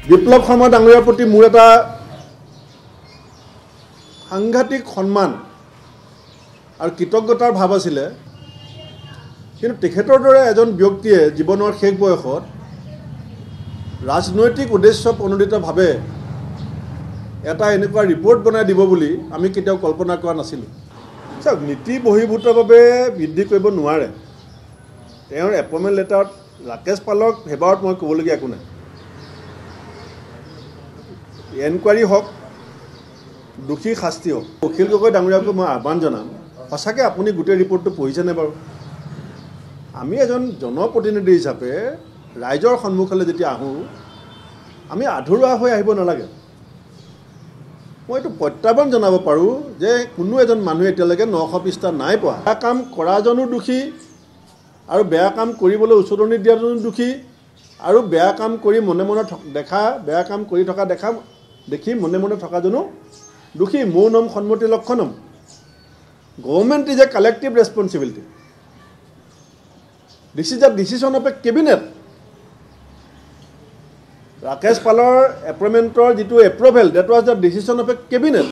বিপ্লৱ শৰ্মা ডাঙৰীয়াৰ প্ৰতি মোৰ এটা সাংঘাতিক সন্মান আৰু কৃতজ্ঞতাৰ ভাৱ আছিলে কিন্তু তেখেতৰ দৰে এজন ব্যক্তিয়ে জীৱনৰ শেষ বয়সত ৰাজনৈতিক উদ্দেশ্য প্ৰণোদিতভাৱে এটা এনেকুৱা ৰিপৰ্ট বনাই দিব বুলি আমি কেতিয়াও কল্পনা কৰা নাছিলোঁ চাওক নীতি বহিৰ্ভূতভাৱে বৃদ্ধি কৰিব নোৱাৰে তেওঁৰ এপইণ্টমেণ্ট লেটাৰত ৰাকেশ পালক ফেভাৰত মই ক'বলগীয়া একো নাই এনকুৱাৰী হওক দোষী শাস্তি হওক অখিল গগৈ ডাঙৰীয়াকো মই আহ্বান জনাম সঁচাকৈ আপুনি গোটেই ৰিপৰ্টটো পঢ়িছেনে বাৰু আমি এজন জনপ্ৰতিনিধি হিচাপে ৰাইজৰ সন্মুখলৈ যেতিয়া আহোঁ আমি আধৰুৱা হৈ আহিব নালাগে মই এইটো প্ৰত্যাহ্বান জনাব পাৰোঁ যে কোনো এজন মানুহে এতিয়ালৈকে 900 পৃষ্ঠা নাই পোৱা বেয়া কাম কৰাজনো দোষী আৰু বেয়া কাম কৰিবলৈ উচতনি দিয়াজনো দোষী আৰু বেয়া কাম কৰি মনে মনে বেয়া কাম কৰি থকা দেখি মনে মনে থকাজনো দোষী মৌনম সন্মতি লক্ষণম government is a collective responsibility this is the decision of a cabinet Rakesh পালৰ এপইণ্টমেণ্টৰ যিটো approval date was the decision of a cabinet